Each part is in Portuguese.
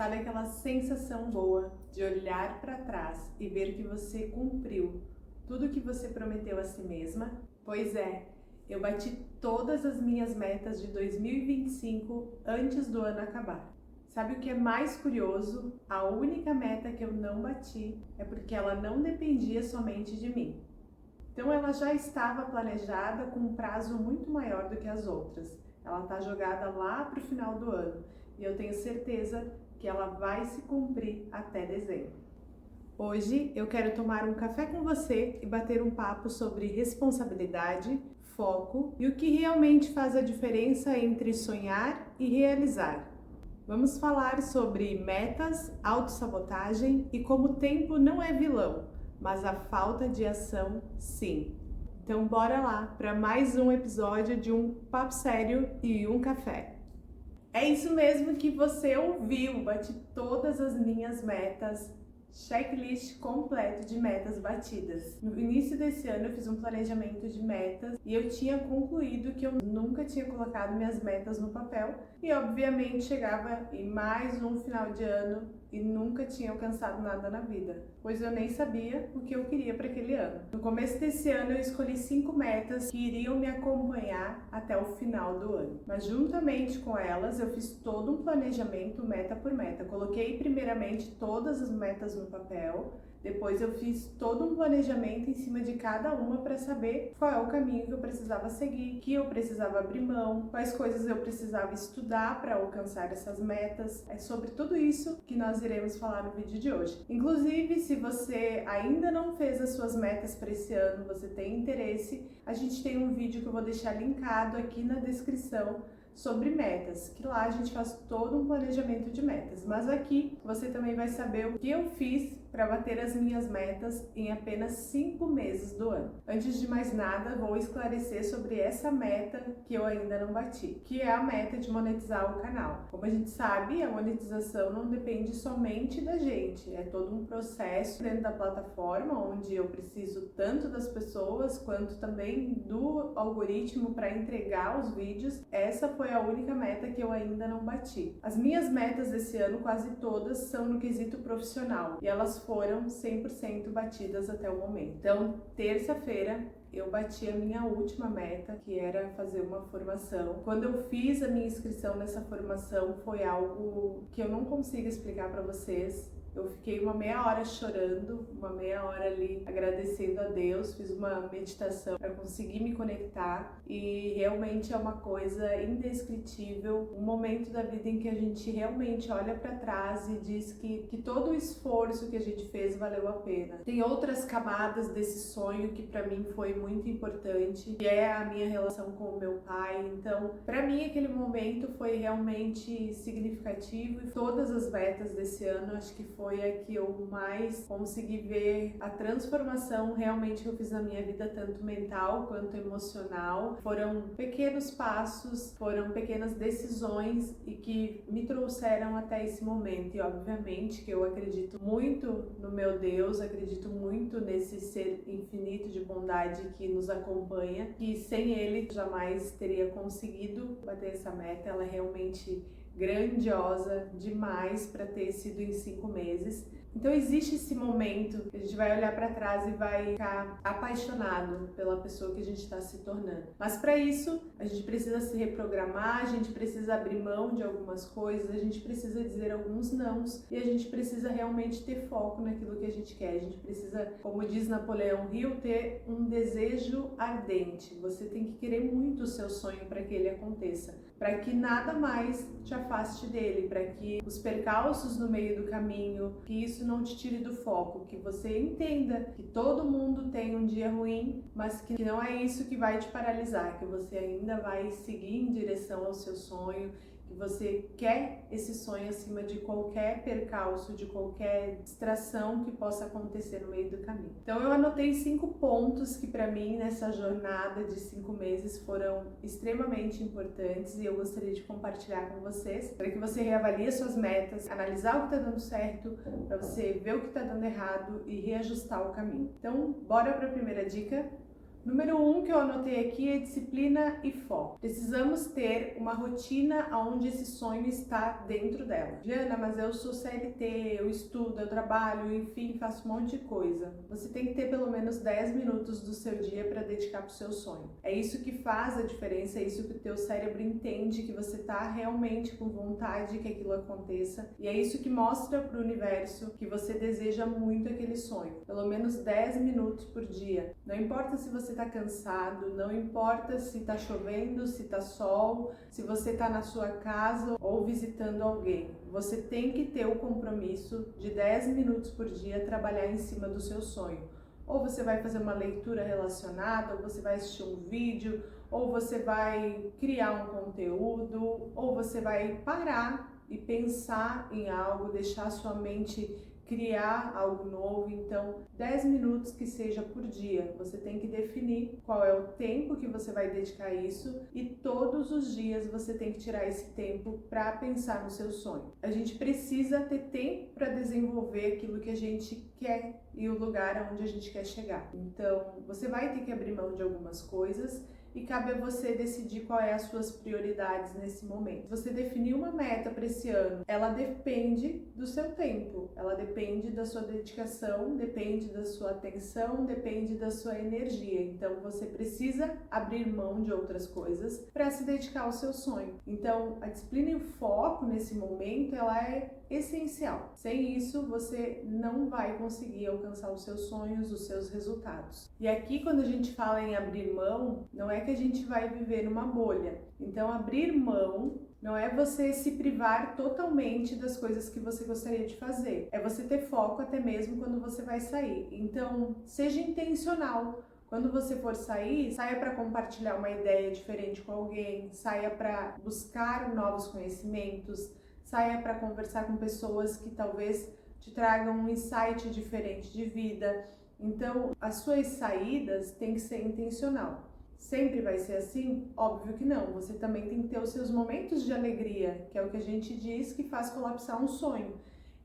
Sabe aquela sensação boa de olhar para trás e ver que você cumpriu tudo que você prometeu a si mesma? Pois é, eu bati todas as minhas metas de 2025 antes do ano acabar. Sabe o que é mais curioso? A única meta que eu não bati é porque ela não dependia somente de mim. Então ela já estava planejada com um prazo muito maior do que as outras. Ela está jogada lá para o final do ano e eu tenho certeza que ela vai se cumprir até dezembro. Hoje eu quero tomar um café com você e bater um papo sobre responsabilidade, foco e o que realmente faz a diferença entre sonhar e realizar. Vamos falar sobre metas, autossabotagem e como o tempo não é vilão, mas a falta de ação sim. Então bora lá para mais um episódio de um papo sério e um café. É isso mesmo que você ouviu, bati todas as minhas metas, checklist completo de metas batidas. No início desse ano eu fiz um planejamento de metas e eu tinha concluído que eu nunca tinha colocado minhas metas no papel e obviamente chegava em mais um final de ano e nunca tinha alcançado nada na vida, pois eu nem sabia o que eu queria para aquele ano. No começo desse ano eu escolhi 5 metas que iriam me acompanhar até o final do ano, mas juntamente com elas eu fiz todo um planejamento meta por meta. Coloquei primeiramente todas as metas no papel, depois eu fiz todo um planejamento em cima de cada uma para saber qual é o caminho que eu precisava seguir, que eu precisava abrir mão, quais coisas eu precisava estudar para alcançar essas metas. É sobre tudo isso que nós iremos falar no vídeo de hoje. Inclusive, se você ainda não fez as suas metas para esse ano, você tem interesse, a gente tem um vídeo que eu vou deixar linkado aqui na descrição sobre metas, que lá a gente faz todo um planejamento de metas, mas aqui você também vai saber o que eu fiz para bater as minhas metas em apenas 5 meses do ano. Antes de mais nada, vou esclarecer sobre essa meta que eu ainda não bati, que é a meta de monetizar o canal. Como a gente sabe, a monetização não depende somente da gente, é todo um processo dentro da plataforma, onde eu preciso tanto das pessoas quanto também do algoritmo para entregar os vídeos. Essa foi a única meta que eu ainda não bati. As minhas metas desse ano, quase todas, são no quesito profissional e elas foram 100% batidas até o momento. Então, terça-feira, eu bati a minha última meta, que era fazer uma formação. Quando eu fiz a minha inscrição nessa formação, foi algo que eu não consigo explicar para vocês. Eu fiquei uma meia hora chorando, uma meia hora ali agradecendo a Deus, fiz uma meditação para conseguir me conectar e realmente é uma coisa indescritível, um momento da vida em que a gente realmente olha para trás e diz que todo o esforço que a gente fez valeu a pena. Tem outras camadas desse sonho que para mim foi muito importante, que é a minha relação com o meu pai. Então, para mim aquele momento foi realmente significativo e todas as metas desse ano acho que foi a que eu mais consegui ver a transformação realmente que eu fiz na minha vida, tanto mental quanto emocional. Foram pequenos passos, foram pequenas decisões e que me trouxeram até esse momento. E obviamente que eu acredito muito no meu Deus, acredito muito nesse ser infinito de bondade que nos acompanha, que sem ele jamais teria conseguido bater essa meta. Ela é realmente grandiosa demais para ter sido em 5 meses. Então existe esse momento que a gente vai olhar para trás e vai ficar apaixonado pela pessoa que a gente está se tornando. Mas para isso, a gente precisa se reprogramar, a gente precisa abrir mão de algumas coisas, a gente precisa dizer alguns nãos e a gente precisa realmente ter foco naquilo que a gente quer. A gente precisa, como diz Napoleão Hill, ter um desejo ardente. Você tem que querer muito o seu sonho para que ele aconteça, para que nada mais te afaste dele, para que os percalços no meio do caminho, que isso não te tire do foco, que você entenda que todo mundo tem um dia ruim, mas que não é isso que vai te paralisar, que você ainda vai seguir em direção ao seu sonho, que você quer esse sonho acima de qualquer percalço, de qualquer distração que possa acontecer no meio do caminho. Então eu anotei 5 pontos que para mim nessa jornada de 5 meses foram extremamente importantes e eu gostaria de compartilhar com vocês, para que você reavalie suas metas, analisar o que está dando certo, para você ver o que está dando errado e reajustar o caminho. Então bora para a primeira dica. Número 1 que eu anotei aqui é disciplina e foco. Precisamos ter uma rotina onde esse sonho está dentro dela. Diana, mas eu sou CLT, eu estudo, eu trabalho, enfim, faço um monte de coisa. Você tem que ter pelo menos 10 minutos do seu dia para dedicar para o seu sonho. É isso que faz a diferença, é isso que o teu cérebro entende, que você está realmente com vontade que aquilo aconteça. E é isso que mostra para o universo que você deseja muito aquele sonho. Pelo menos 10 minutos por dia. Não importa se você está cansado, não importa se está chovendo, se está sol, se você está na sua casa ou visitando alguém. Você tem que ter o compromisso de 10 minutos por dia trabalhar em cima do seu sonho. Ou você vai fazer uma leitura relacionada, ou você vai assistir um vídeo, ou você vai criar um conteúdo, ou você vai parar e pensar em algo, deixar sua mente criar algo novo. Então 10 minutos que seja por dia, você tem que definir qual é o tempo que você vai dedicar a isso e todos os dias você tem que tirar esse tempo para pensar no seu sonho. A gente precisa ter tempo para desenvolver aquilo que a gente quer e o lugar onde a gente quer chegar. Então você vai ter que abrir mão de algumas coisas e cabe a você decidir qual é as suas prioridades nesse momento. Se você definir uma meta para esse ano, ela depende do seu tempo, ela depende da sua dedicação, depende da sua atenção, depende da sua energia. Então você precisa abrir mão de outras coisas para se dedicar ao seu sonho. Então a disciplina e o foco nesse momento, ela é essencial. Sem isso, você não vai conseguir alcançar os seus sonhos, os seus resultados. E aqui, quando a gente fala em abrir mão, não é que a gente vai viver numa bolha. Então, abrir mão não é você se privar totalmente das coisas que você gostaria de fazer. É você ter foco até mesmo quando você vai sair. Então, seja intencional. Quando você for sair, saia para compartilhar uma ideia diferente com alguém, saia para buscar novos conhecimentos, saia para conversar com pessoas que talvez te tragam um insight diferente de vida. Então, as suas saídas têm que ser intencional. Sempre vai ser assim? Óbvio que não. Você também tem que ter os seus momentos de alegria, que é o que a gente diz que faz colapsar um sonho.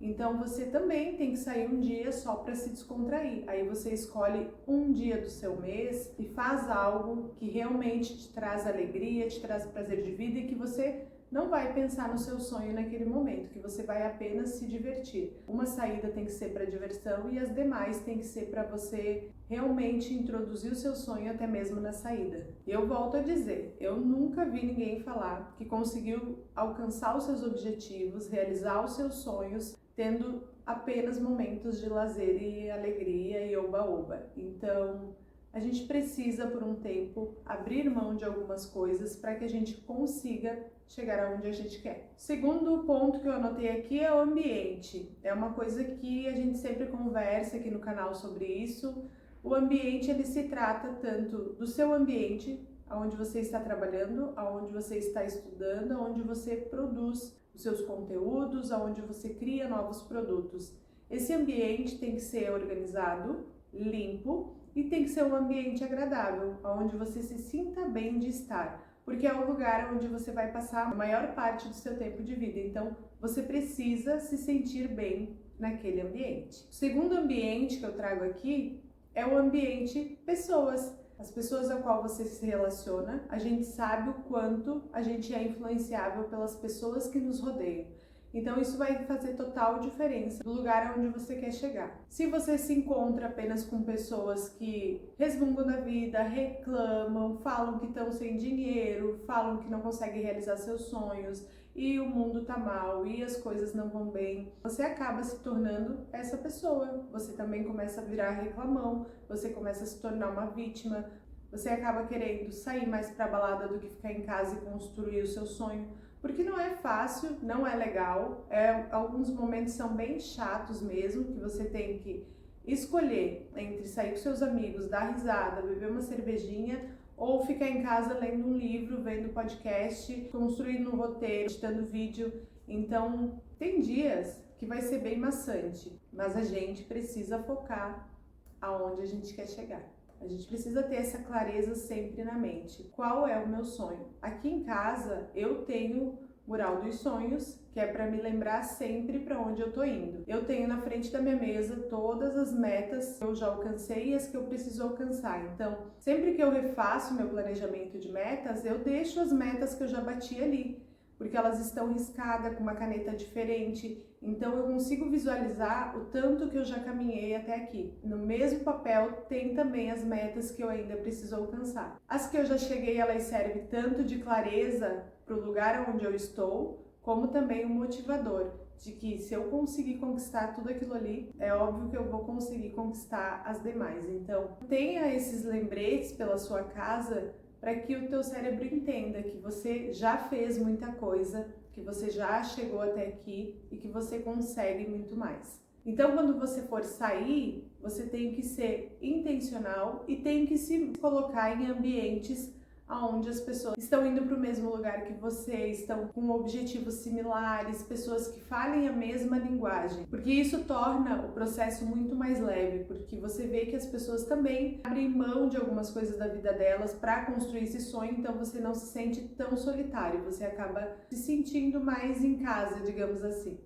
Então, você também tem que sair um dia só para se descontrair. Aí você escolhe um dia do seu mês e faz algo que realmente te traz alegria, te traz prazer de vida e que você não vai pensar no seu sonho naquele momento, que você vai apenas se divertir. Uma saída tem que ser para diversão e as demais tem que ser para você realmente introduzir o seu sonho até mesmo na saída. E eu volto a dizer, eu nunca vi ninguém falar que conseguiu alcançar os seus objetivos, realizar os seus sonhos, tendo apenas momentos de lazer e alegria e oba-oba. Então, a gente precisa, por um tempo, abrir mão de algumas coisas para que a gente consiga chegar aonde a gente quer. Segundo ponto que eu anotei aqui é o ambiente. É uma coisa que a gente sempre conversa aqui no canal sobre isso. O ambiente, ele se trata tanto do seu ambiente, onde você está trabalhando, onde você está estudando, onde você produz os seus conteúdos, onde você cria novos produtos. Esse ambiente tem que ser organizado, limpo, e tem que ser um ambiente agradável, onde você se sinta bem de estar, porque é o lugar onde você vai passar a maior parte do seu tempo de vida. Então, você precisa se sentir bem naquele ambiente. O segundo ambiente que eu trago aqui é o ambiente pessoas. As pessoas a qual você se relaciona, a gente sabe o quanto a gente é influenciável pelas pessoas que nos rodeiam. Então isso vai fazer total diferença do lugar onde você quer chegar. Se você se encontra apenas com pessoas que resmungam da vida, reclamam, falam que estão sem dinheiro, falam que não conseguem realizar seus sonhos e o mundo tá mal e as coisas não vão bem, você acaba se tornando essa pessoa. Você também começa a virar reclamão, você começa a se tornar uma vítima, você acaba querendo sair mais pra balada do que ficar em casa e construir o seu sonho. Porque não é fácil, não é legal, alguns momentos são bem chatos mesmo, que você tem que escolher entre sair com seus amigos, dar risada, beber uma cervejinha ou ficar em casa lendo um livro, vendo podcast, construindo um roteiro, editando vídeo. Então, tem dias que vai ser bem maçante, mas a gente precisa focar aonde a gente quer chegar. A gente precisa ter essa clareza sempre na mente. Qual é o meu sonho? Aqui em casa eu tenho Mural dos Sonhos, que é para me lembrar sempre para onde eu tô indo. Eu tenho na frente da minha mesa todas as metas que eu já alcancei e as que eu preciso alcançar. Então, sempre que eu refaço meu planejamento de metas, eu deixo as metas que eu já bati ali, porque elas estão riscadas com uma caneta diferente, então eu consigo visualizar o tanto que eu já caminhei até aqui. No mesmo papel tem também as metas que eu ainda preciso alcançar. As que eu já cheguei, elas servem tanto de clareza para o lugar onde eu estou, como também um motivador, de que se eu conseguir conquistar tudo aquilo ali, é óbvio que eu vou conseguir conquistar as demais. Então, tenha esses lembretes pela sua casa, para que o teu cérebro entenda que você já fez muita coisa, que você já chegou até aqui e que você consegue muito mais. Então, quando você for sair, você tem que ser intencional e tem que se colocar em ambientes onde as pessoas estão indo para o mesmo lugar que você, estão com objetivos similares, pessoas que falem a mesma linguagem, porque isso torna o processo muito mais leve, porque você vê que as pessoas também abrem mão de algumas coisas da vida delas para construir esse sonho, então você não se sente tão solitário, você acaba se sentindo mais em casa, digamos assim.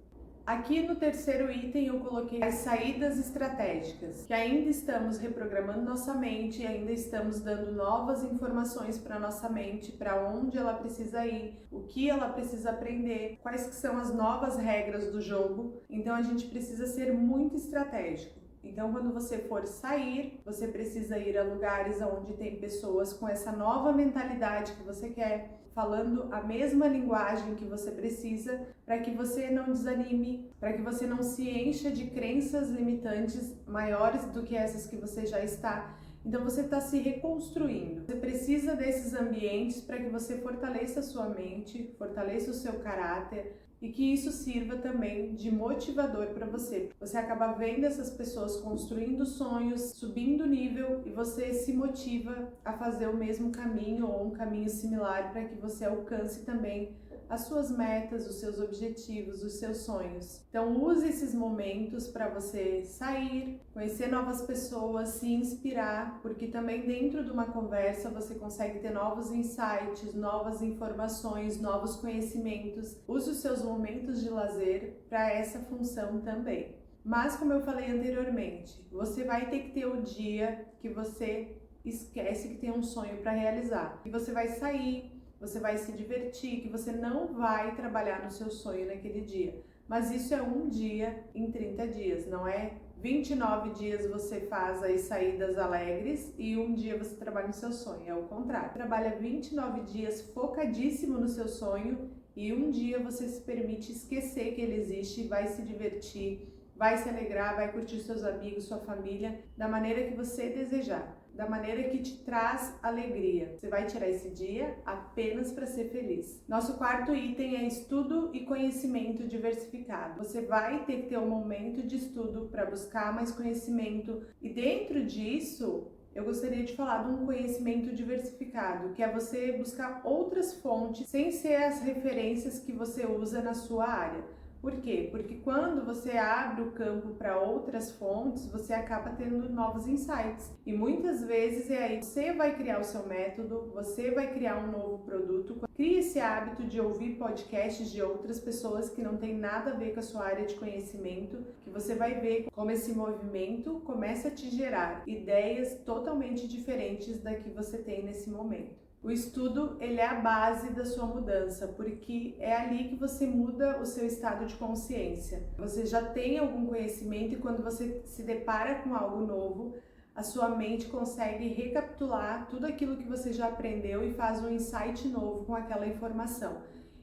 Aqui no terceiro item eu coloquei as saídas estratégicas, que ainda estamos reprogramando nossa mente, ainda estamos dando novas informações para nossa mente, para onde ela precisa ir, o que ela precisa aprender, quais que são as novas regras do jogo. Então a gente precisa ser muito estratégico. Então, quando você for sair, você precisa ir a lugares onde tem pessoas com essa nova mentalidade que você quer, falando a mesma linguagem que você precisa, para que você não desanime, para que você não se encha de crenças limitantes maiores do que essas que você já está. Então você está se reconstruindo. Você precisa desses ambientes para que você fortaleça a sua mente, fortaleça o seu caráter, e que isso sirva também de motivador para você. Você acaba vendo essas pessoas construindo sonhos, subindo nível, e você se motiva a fazer o mesmo caminho ou um caminho similar para que você alcance também as suas metas, os seus objetivos, os seus sonhos. Então use esses momentos para você sair, conhecer novas pessoas, se inspirar, porque também dentro de uma conversa você consegue ter novos insights, novas informações, novos conhecimentos. Use os seus momentos de lazer para essa função também. Mas como eu falei anteriormente, você vai ter que ter o dia que você esquece que tem um sonho para realizar. E você vai sair, você vai se divertir, que você não vai trabalhar no seu sonho naquele dia. Mas isso é um dia em 30 dias, não é 29 dias você faz as saídas alegres e um dia você trabalha no seu sonho, é o contrário. Trabalha 29 dias focadíssimo no seu sonho e um dia você se permite esquecer que ele existe, vai se divertir, vai se alegrar, vai curtir seus amigos, sua família, da maneira que você desejar, da maneira que te traz alegria. Você vai tirar esse dia apenas para ser feliz. Nosso quarto item é estudo e conhecimento diversificado. Você vai ter que ter um momento de estudo para buscar mais conhecimento, e dentro disso eu gostaria de falar de um conhecimento diversificado, que é você buscar outras fontes sem ser as referências que você usa na sua área. Por quê? Porque quando você abre o campo para outras fontes, você acaba tendo novos insights. E muitas vezes é aí que você vai criar o seu método, você vai criar um novo produto. Crie esse hábito de ouvir podcasts de outras pessoas que não tem nada a ver com a sua área de conhecimento, que você vai ver como esse movimento começa a te gerar ideias totalmente diferentes da que você tem nesse momento. O estudo, ele é a base da sua mudança, porque é ali que você muda o seu estado de consciência. Você já tem algum conhecimento e quando você se depara com algo novo, a sua mente consegue recapitular tudo aquilo que você já aprendeu e faz um insight novo com aquela informação.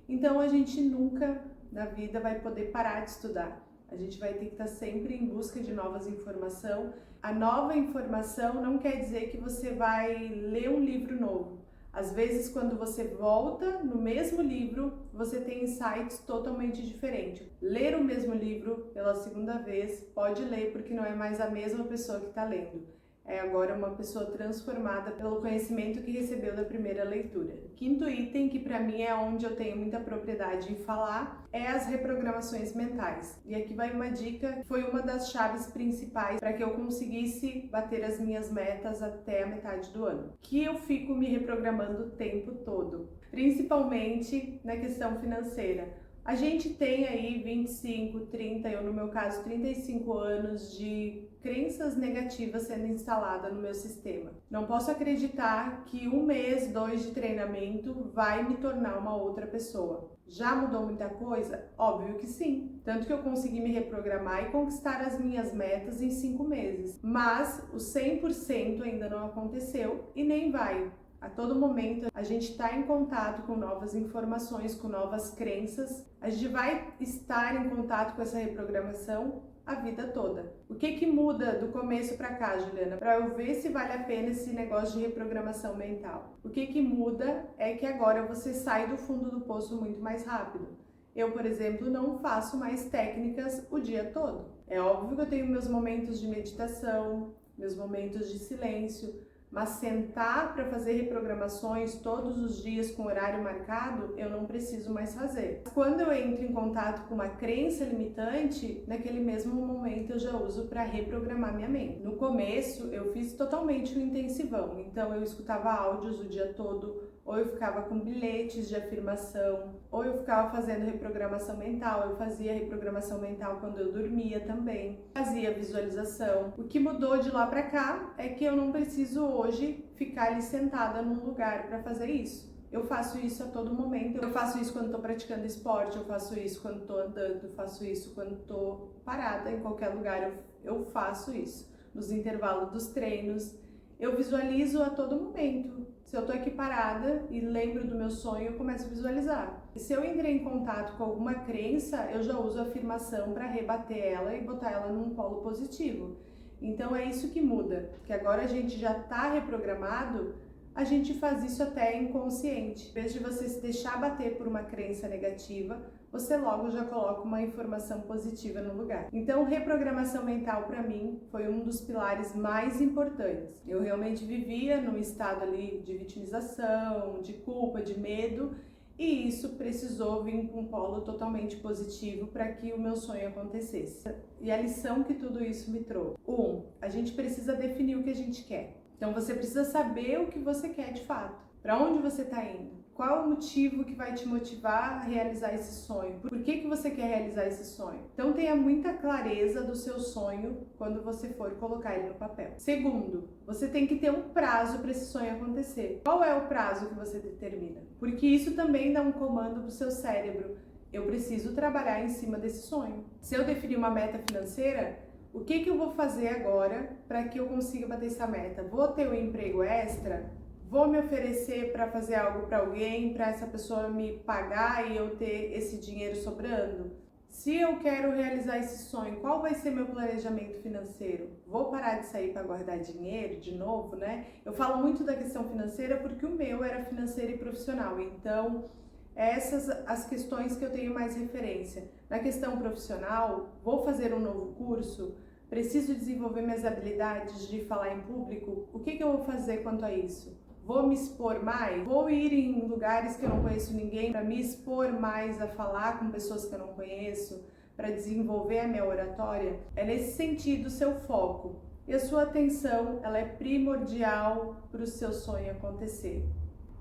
Então a gente nunca na vida vai poder parar de estudar. A gente vai ter que estar sempre em busca de novas informações. A nova informação não quer dizer que você vai ler um livro novo. Às vezes, quando você volta no mesmo livro, você tem insights totalmente diferentes. Ler o mesmo livro pela segunda vez, pode ler porque não é mais a mesma pessoa que está lendo. é agora uma pessoa transformada pelo conhecimento que recebeu da primeira leitura. O quinto item, que para mim é onde eu tenho muita propriedade em falar, é as reprogramações mentais. E aqui vai uma dica, que foi uma das chaves principais para que eu conseguisse bater as minhas metas até a metade do ano. Que eu fico me reprogramando o tempo todo, principalmente na questão financeira. A gente tem aí 25, 30, eu no meu caso 35 anos de crenças negativas sendo instalada no meu sistema. Não posso acreditar que 1 mês, 2 de treinamento vai me tornar uma outra pessoa. Já mudou muita coisa? Óbvio que sim. Tanto que eu consegui me reprogramar e conquistar as minhas metas em 5 meses. Mas o 100% ainda não aconteceu e nem vai. A todo momento a gente está em contato com novas informações, com novas crenças. A gente vai estar em contato com essa reprogramação a vida toda. O que muda do começo para cá, Juliana? Para eu ver se vale a pena esse negócio de reprogramação mental. O que muda é que agora você sai do fundo do poço muito mais rápido. Eu, por exemplo, não faço mais técnicas o dia todo. É óbvio que eu tenho meus momentos de meditação, meus momentos de silêncio, mas sentar para fazer reprogramações todos os dias com horário marcado, eu não preciso mais fazer. Quando eu entro em contato com uma crença limitante, naquele mesmo momento eu já uso para reprogramar minha mente. No começo, eu fiz totalmente um intensivão, então eu escutava áudios o dia todo, ou eu ficava com bilhetes de afirmação, ou eu ficava fazendo reprogramação mental. Eu fazia reprogramação mental quando eu dormia também, fazia visualização. O que mudou de lá para cá é que eu não preciso hoje ficar ali sentada num lugar para fazer isso. Eu faço isso a todo momento. Eu faço isso quando estou praticando esporte, eu faço isso quando estou andando, eu faço isso quando estou parada em qualquer lugar. Eu faço isso nos intervalos dos treinos. Eu visualizo a todo momento. Se eu tô aqui parada e lembro do meu sonho, eu começo a visualizar. E se eu entrei em contato com alguma crença, eu já uso a afirmação para rebater ela e botar ela num polo positivo. Então é isso que muda, que agora a gente já tá reprogramado, a gente faz isso até inconsciente. Em vez de você se deixar bater por uma crença negativa, você logo já coloca uma informação positiva no lugar. Então, reprogramação mental para mim foi um dos pilares mais importantes. Eu realmente vivia num estado ali de vitimização, de culpa, de medo, e isso precisou vir com um polo totalmente positivo para que o meu sonho acontecesse. E a lição que tudo isso me trouxe. A gente precisa definir o que a gente quer. Então você precisa saber o que você quer de fato. Para onde você está indo? Qual o motivo que vai te motivar a realizar esse sonho? Por que você quer realizar esse sonho? Então tenha muita clareza do seu sonho quando você for colocar ele no papel. Segundo, você tem que ter um prazo para esse sonho acontecer. Qual é o prazo que você determina? Porque isso também dá um comando para o seu cérebro. Eu preciso trabalhar em cima desse sonho. Se eu definir uma meta financeira, o que eu vou fazer agora para que eu consiga bater essa meta? Vou ter um emprego extra? Vou me oferecer para fazer algo para alguém, para essa pessoa me pagar e eu ter esse dinheiro sobrando? Se eu quero realizar esse sonho, qual vai ser meu planejamento financeiro? Vou parar de sair para guardar dinheiro de novo, né? Eu falo muito da questão financeira porque o meu era financeiro e profissional, então essas as questões que eu tenho mais referência. Na questão profissional, vou fazer um novo curso? Preciso desenvolver minhas habilidades de falar em público? O que eu vou fazer quanto a isso? Vou me expor mais? Vou ir em lugares que eu não conheço ninguém para me expor mais a falar com pessoas que eu não conheço, para desenvolver a minha oratória? É nesse sentido o seu foco. E a sua atenção, ela é primordial para o seu sonho acontecer.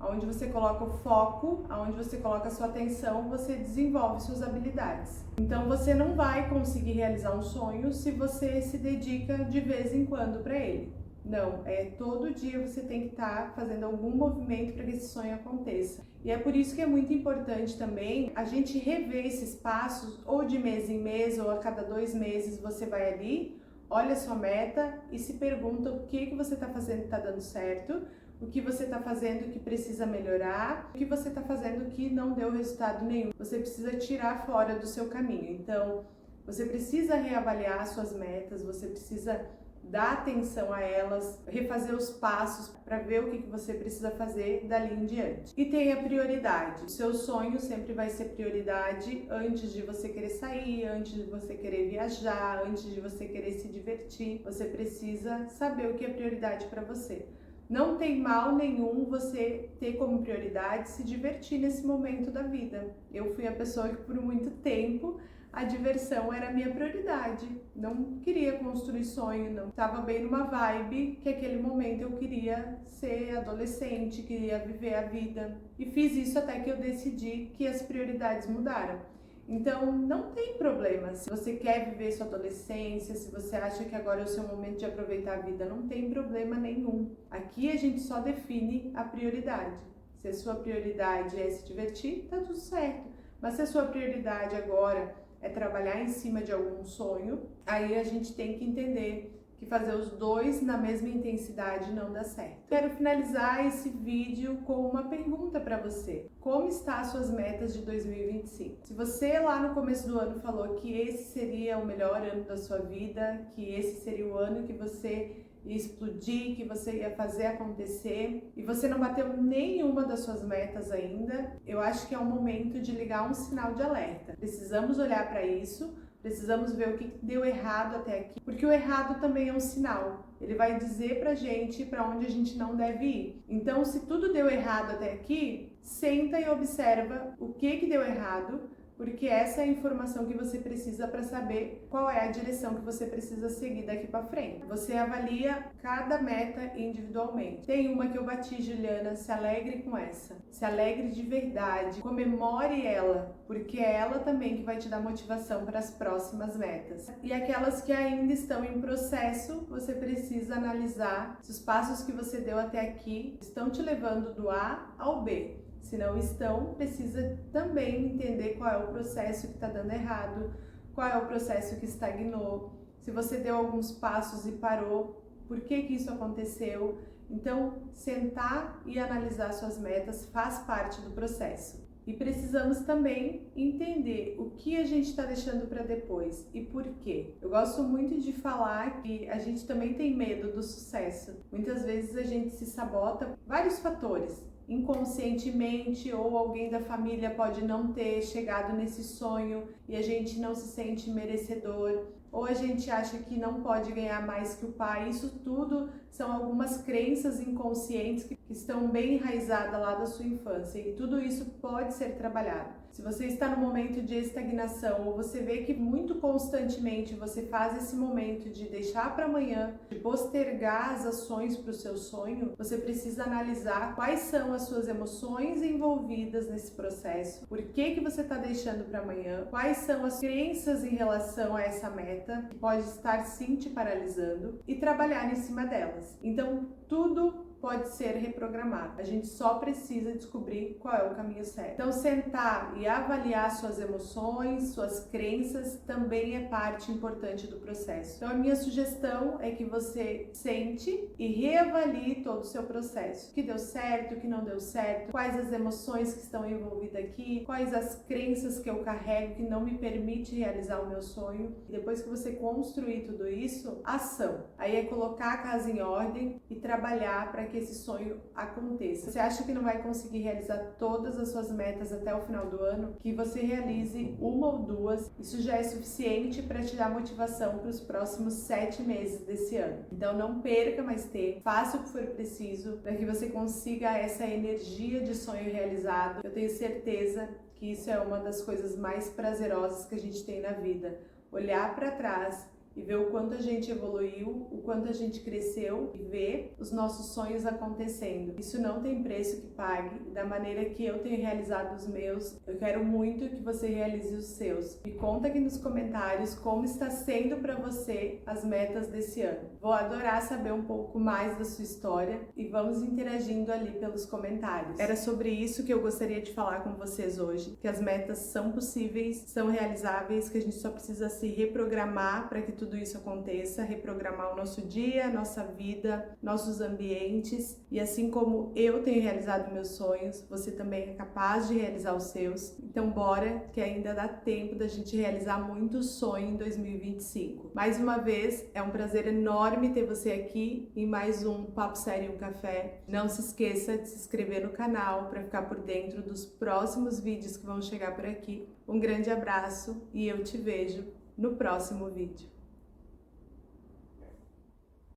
Onde você coloca o foco, onde você coloca a sua atenção, você desenvolve suas habilidades. Então você não vai conseguir realizar um sonho se você se dedica de vez em quando para ele. Não, todo dia você tem que estar fazendo algum movimento para que esse sonho aconteça. E é por isso que é muito importante também a gente rever esses passos, ou de mês em mês, ou a cada 2 meses você vai ali, olha a sua meta e se pergunta o que você está fazendo que está dando certo, o que você está fazendo que precisa melhorar, o que você está fazendo que não deu resultado nenhum. Você precisa tirar fora do seu caminho. Então, você precisa reavaliar suas metas, você precisa dar atenção a elas, refazer os passos para ver o que você precisa fazer dali em diante. E tenha prioridade. O seu sonho sempre vai ser prioridade antes de você querer sair, antes de você querer viajar, antes de você querer se divertir. Você precisa saber o que é prioridade para você. Não tem mal nenhum você ter como prioridade se divertir nesse momento da vida. Eu fui a pessoa que por muito tempo a diversão era a minha prioridade. Não queria construir sonho, não estava bem numa vibe que aquele momento eu queria ser adolescente, queria viver a vida. E fiz isso até que eu decidi que as prioridades mudaram. Então, não tem problema. Se você quer viver sua adolescência, se você acha que agora é o seu momento de aproveitar a vida, não tem problema nenhum. Aqui a gente só define a prioridade. Se a sua prioridade é se divertir, tá tudo certo. Mas se a sua prioridade agora é trabalhar em cima de algum sonho, aí a gente tem que entender que fazer os dois na mesma intensidade não dá certo. Quero finalizar esse vídeo com uma pergunta para você. Como estão as suas metas de 2025? Se você lá no começo do ano falou que esse seria o melhor ano da sua vida, que esse seria o ano que você ia explodir, que você ia fazer acontecer, e você não bateu nenhuma das suas metas ainda, eu acho que é o momento de ligar um sinal de alerta. Precisamos olhar para isso. Precisamos ver o que deu errado até aqui, porque o errado também é um sinal. Ele vai dizer pra gente para onde a gente não deve ir. Então, se tudo deu errado até aqui, senta e observa o que deu errado, porque essa é a informação que você precisa para saber qual é a direção que você precisa seguir daqui para frente. Você avalia cada meta individualmente. Tem uma que eu bati, Juliana, se alegre com essa. Se alegre de verdade, comemore ela, porque é ela também que vai te dar motivação para as próximas metas. E aquelas que ainda estão em processo, você precisa analisar se os passos que você deu até aqui estão te levando do A ao B. Se não estão, precisa também entender qual é o processo que está dando errado, qual é o processo que estagnou, se você deu alguns passos e parou, por que isso aconteceu. Então, sentar e analisar suas metas faz parte do processo. E precisamos também entender o que a gente está deixando para depois e por quê. Eu gosto muito de falar que a gente também tem medo do sucesso. Muitas vezes a gente se sabota por vários fatores. Inconscientemente, ou alguém da família pode não ter chegado nesse sonho e a gente não se sente merecedor, ou a gente acha que não pode ganhar mais que o pai. Isso tudo são algumas crenças inconscientes que estão bem enraizadas lá da sua infância, e tudo isso pode ser trabalhado. Se você está no momento de estagnação, ou você vê que muito constantemente você faz esse momento de deixar para amanhã, de postergar as ações para o seu sonho, você precisa analisar quais são as suas emoções envolvidas nesse processo, por que você está deixando para amanhã, quais são as crenças em relação a essa meta, que pode estar sim te paralisando, e trabalhar em cima delas. Então, tudo pode ser reprogramado. A gente só precisa descobrir qual é o caminho certo. Então, sentar e avaliar suas emoções, suas crenças, também é parte importante do processo. Então, a minha sugestão é que você sente e reavalie todo o seu processo. O que deu certo, o que não deu certo, quais as emoções que estão envolvidas aqui, quais as crenças que eu carrego que não me permite realizar o meu sonho. E depois que você construir tudo isso, ação. Aí é colocar a casa em ordem e trabalhar para que esse sonho aconteça. Você acha que não vai conseguir realizar todas as suas metas até o final do ano? Que você realize uma ou duas. Isso já é suficiente para te dar motivação para os próximos 7 meses desse ano. Então não perca mais tempo, faça o que for preciso para que você consiga essa energia de sonho realizado. Eu tenho certeza que isso é uma das coisas mais prazerosas que a gente tem na vida. Olhar para trás e ver o quanto a gente evoluiu, o quanto a gente cresceu e ver os nossos sonhos acontecendo. Isso não tem preço que pague. Da maneira que eu tenho realizado os meus, eu quero muito que você realize os seus. Me conta aqui nos comentários como está sendo para você as metas desse ano. Vou adorar saber um pouco mais da sua história e vamos interagindo ali pelos comentários. Era sobre isso que eu gostaria de falar com vocês hoje, que as metas são possíveis, são realizáveis, que a gente só precisa se reprogramar para que tudo tudo isso aconteça, reprogramar o nosso dia, nossa vida, nossos ambientes. E assim como eu tenho realizado meus sonhos, você também é capaz de realizar os seus. Então bora, que ainda dá tempo da gente realizar muito sonho em 2025. Mais uma vez, é um prazer enorme ter você aqui em mais um Papo Sério e um Café. Não se esqueça de se inscrever no canal para ficar por dentro dos próximos vídeos que vão chegar por aqui. Um grande abraço e eu te vejo no próximo vídeo.